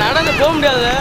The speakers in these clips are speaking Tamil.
நடந்து போக முடியாது.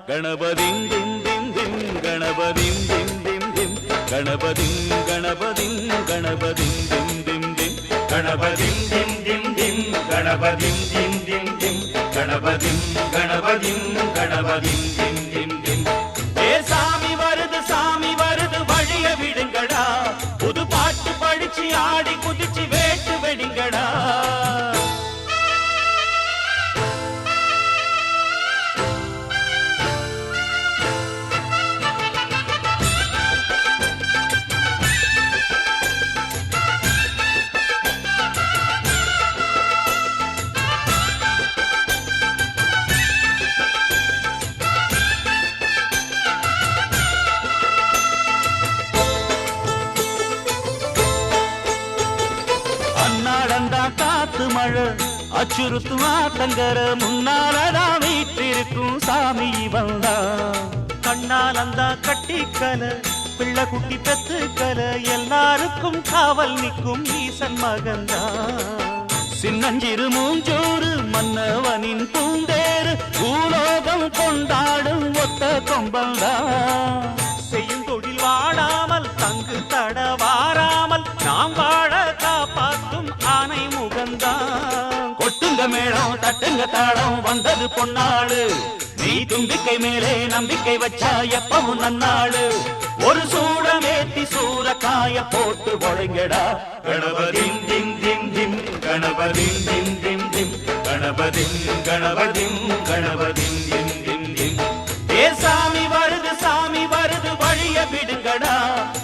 गणपतिं दिं दिं दिं गणपतिं दिं दिं दिं கணபதிம் கணபதிம் கணபதிம் திம் திம் திம் கணபதிம் திம் திம் திம் கணபதிம் திம் திம் திம் கணபதிம் கணபதிம் கணபதிம் திம் திம் திம் ஏ சாமி வருது வழிய விடுங்கடா புது பாட்டு படிச்சு ஆடி குதிச்சு வேட்டு வெடிங்கடா காத்து மழை அச்சுறுத்தும் ஆத்தங்கர முன்னாலதான் வீட்டிருக்கும் சாமி வந்தா கண்ணால் அந்த கட்டிக்கல பிள்ளை குட்டி பெத்துக்கல எல்லாருக்கும் காவல் நிற்கும் ஈசன் மகந்தா சின்னஞ்சிறு மூஞ்சோறு மன்னவனின் பூந்தேறு பூலோகம் கொண்டாடும் ஒத்த கொம்பந்தா செய்யும் தொழில் வாடாமல் தங்கு தட வாராமல் நாம் வாழ காப்பாற்றும் ஆனை முகந்தான் கொட்டுங்க மேளம் தட்டுங்க தாளம் வந்தது பொன்னாளு நீ தும்பிக்கை மேலே நம்பிக்கை வச்சா எப்பவும் நன்னாளு ஒரு சூடமேத்தி சூரக்காய போட்டு ஒழுங்கடா கணபதிம் திம் திம் திம் கணபதிம் திம் திம் திம் கணபதிம் கணபதிம் கணபதிம் திம் திம் திம் ஏ சாமி வருது வழிய விடுங்கடா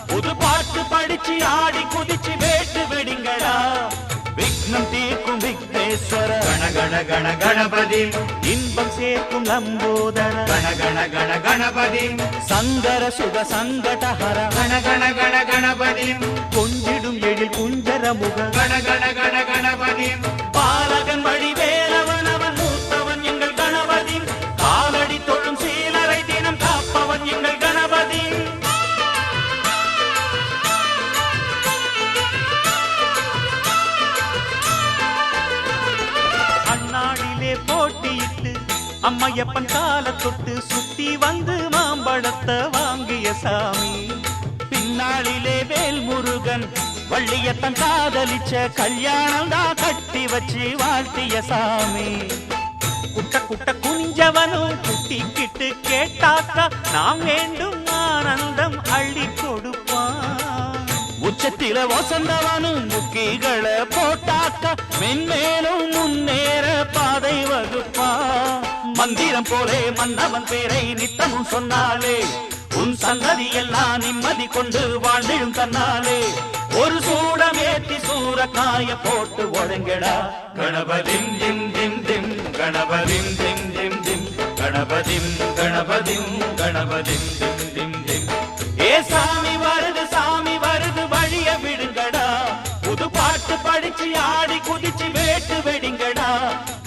புது பாட்டு படிச்சு ஆடி குதிச்சு வேட்டு வெடிங்கடா விக்னம் தீர்க்கும் விக்னேஸ்வர கண கண கண கணபதி இன்பம் சேர்க்கும் லம்போதர கண கண கண கணபதி சங்கர சுக சங்கடஹர கண கண கண கணபதி கொஞ்சிடும் எழில் குஞ்சர முக கண கண கண கணபதி பாலகன் வழி வேலவன் அவன் மூத்தவன் எங்கள் கணபதி காலடி தொழும் சீலரை தினம் காப்பவன் எங்கள் கணபதி அண்ணாடிலே போட்டியிட்டு அம்மையப்பன் கால தொட்டு சுத்தி வந்து மாம்பழத்தை வாங்கிய சாமி பின்னாளிலே வேல் முருகன் வள்ளியத்தன் காதலிச்ச கல்யாணம் தான் கட்டி வச்சு வாழ்த்திய சாமி குட்ட குட்ட குஞ்சவனும் குட்டிக்கிட்டு கேட்டாக்கா நாம் வேண்டும் ஆனந்தம் அள்ளி கொடுப்பான் உச்சத்தில வசந்தவனும் முக்கிகளை போட்டாக்கா மென்மேலும் முன்னேற பாதை வகுப்பான் மந்திரம் போலே மன்னவன் பேரை நித்தமும் சொன்னாலே உன் சந்ததி எல்லாம் நிம்மதி கொண்டு வாழ்ந்திடும் தன்னாலே ஒரு சூடமேத்தி சூரக்காய போட்டு ஒழுங்கடா கணபதிம் திம் திம் திம் கணபதிம் திம் திம் திம் கணபதிம் கணபதிம் கணபதிம் திம் திம் திம் ஏ சாமி வருது வழிய விடுங்கடா புது பாட்டு படிச்சு ஆடி குதிச்சு வேட்டு வெடிங்கடா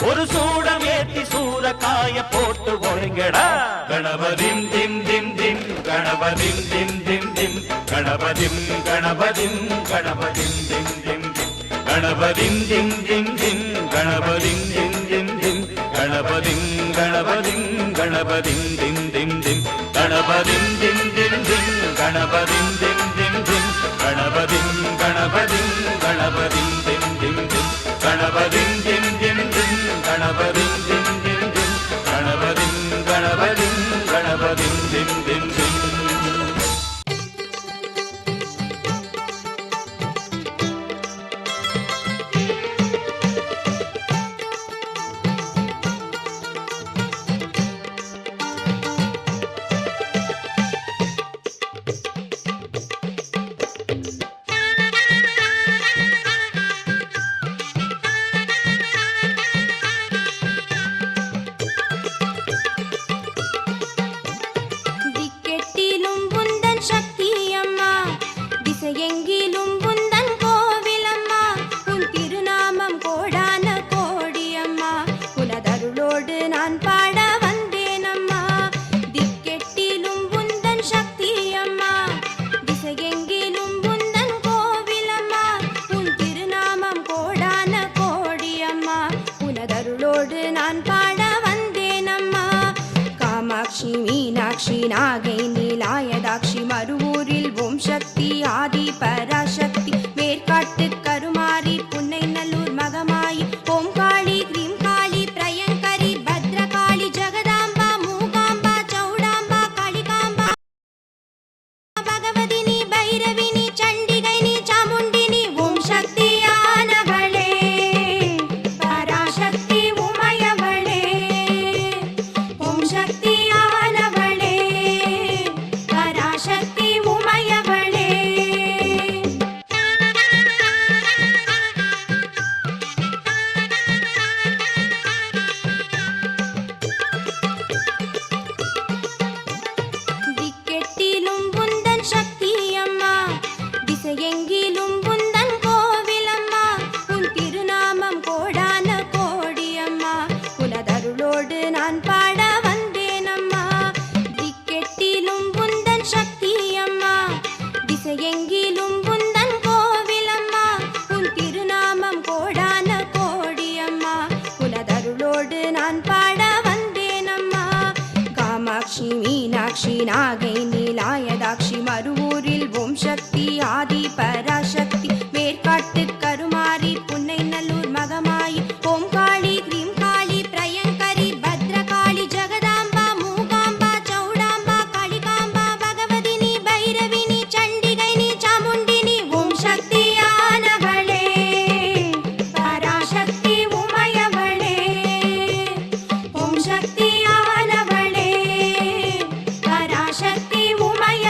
ஒரு சூடமேத்தி சூரக்காய போட்டு ஒழுங்கடா கணபதிம் திம் திம் திம் கணபதிம் திம் திம் திம் கணபதிம் கணபதிம் கணபதிம் திம் திம் திம் கணபதிம் திம் திம் திம் கணபதிம் திம் திம் திம் கணபதிம் கணபதிம் கணபதிம் திம் திம் திம் கணபதிம் திம் திம் திம் கணபதிம் திம் திம் திம் கணபதிம் கணபதிம் கணபதிம் திம் திம் திம் கணபதிம் திம் திம் திம் கணபதிம் திம் திம் திம் கணபதிம் கணபதிம் கணபதிம் திம் திம் திம் மீனாட்சி நாகை நீலாயதாட்சி மறுவூரில் ஓம் சக்தி திசையெங்கிலும் உந்தன் கோவிலம்மா, உன் திருநாமம் கோடான கோடியம்மா, உனதருளோடு நான் பாட வந்தேனம்மா. காமாட்சி மீனாட்சி நாகை நீலாயதாட்சி மறுவூரில் ஓம் சக்தி ஆதி பராசக்தி, வேர்காட்டு கருமாரி புன்னை நல்லூர் மகமாயி ஓம் காளி கிரீம் காளி பிரயங்கரி பத்ரகாளி ஜெகதாம்பா மூகாம்பா சௌடாம்பா காளிகாம்பா பகவதினி பைரவினி சண்டிகைனி சாமுண்டினி ஓம் சக்தியானவளே பராசக்தி உமையவளே, ஓம் சக்தியானவளே பராசக்தி உமைய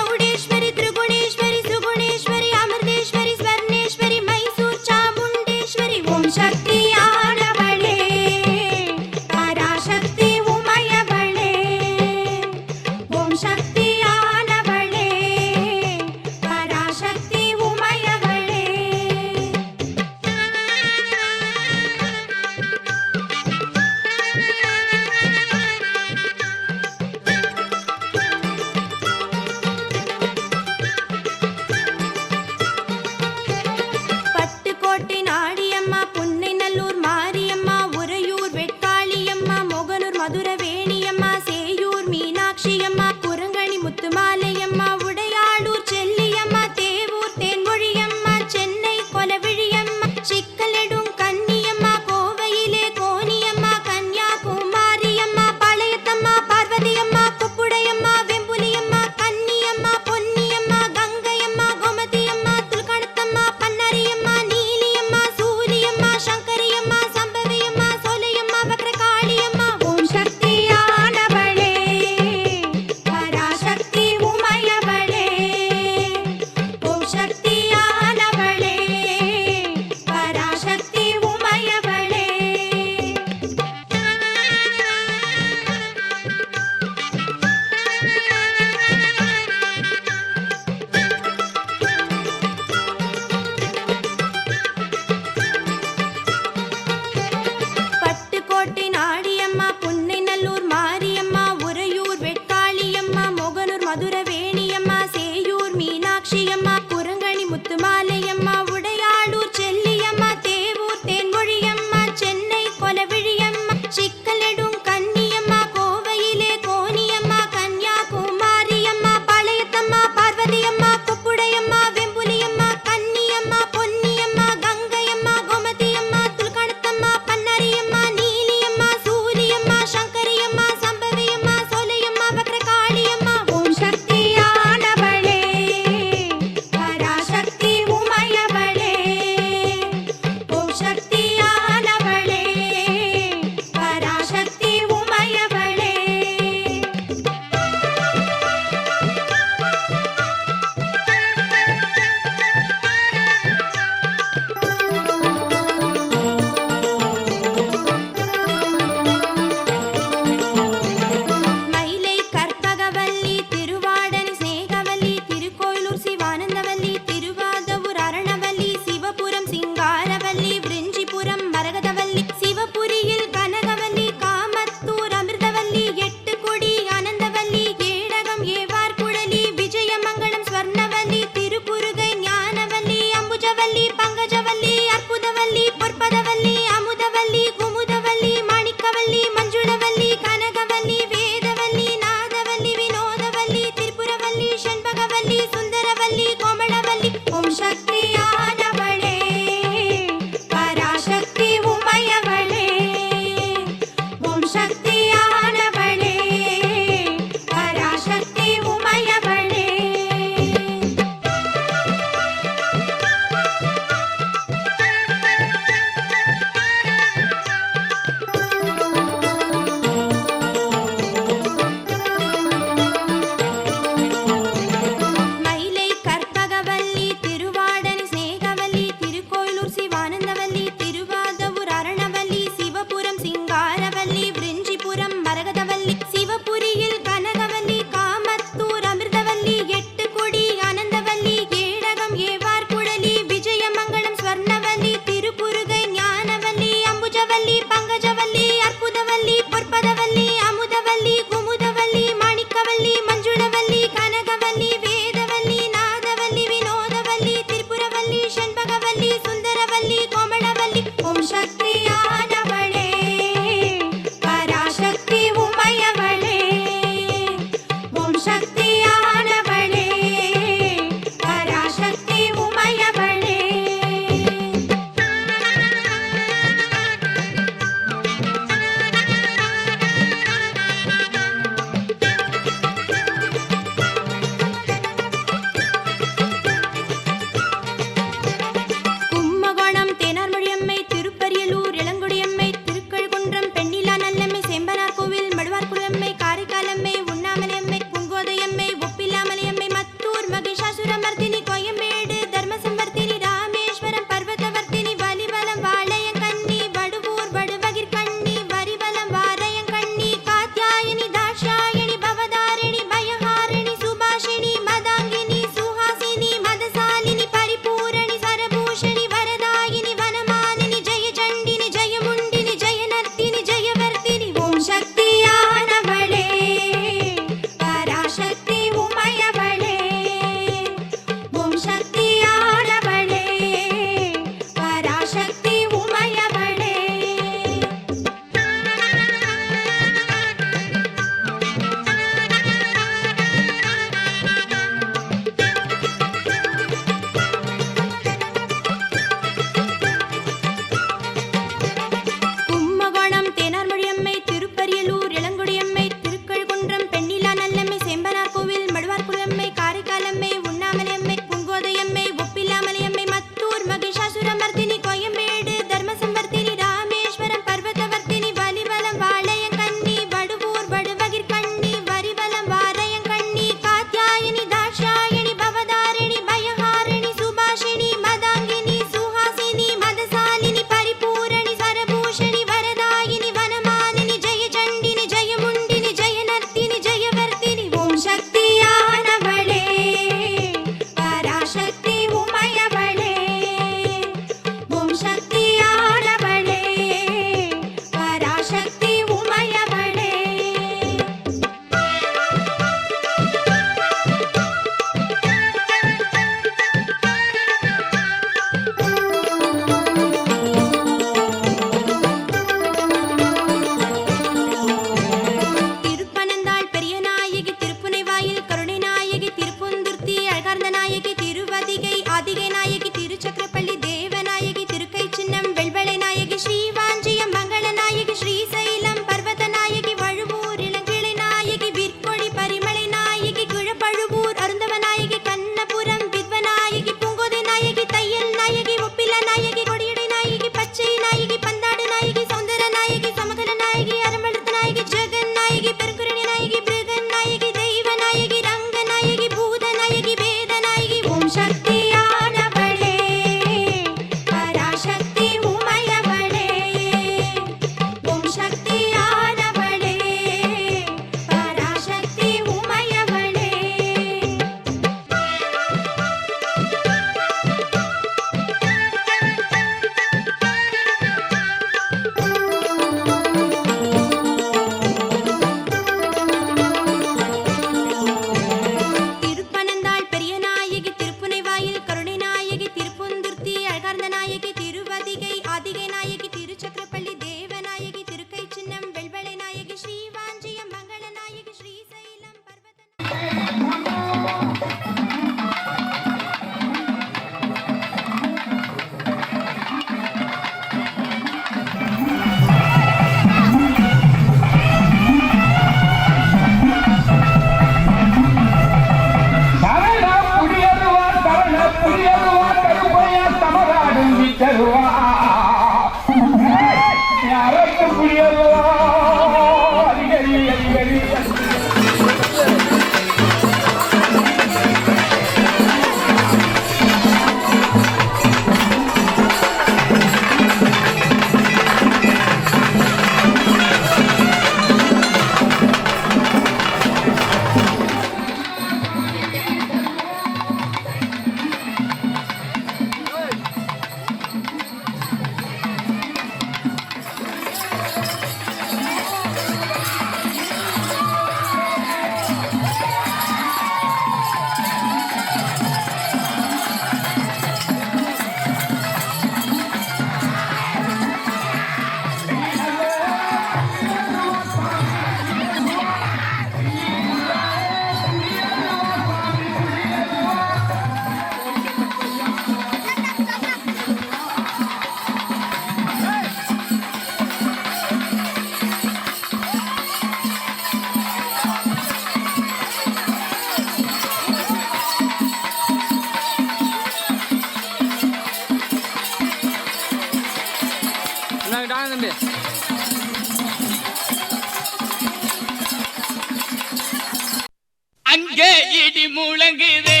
முழங்குதே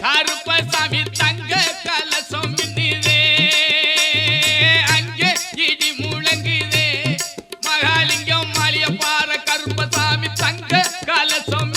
கருப்பசாமி தங்க கலசம் மின்னுதே அங்கே இடி முழங்குதே மகாலிங்கம் மாலிய பாற கருப்பசாமி தங்க கலசம்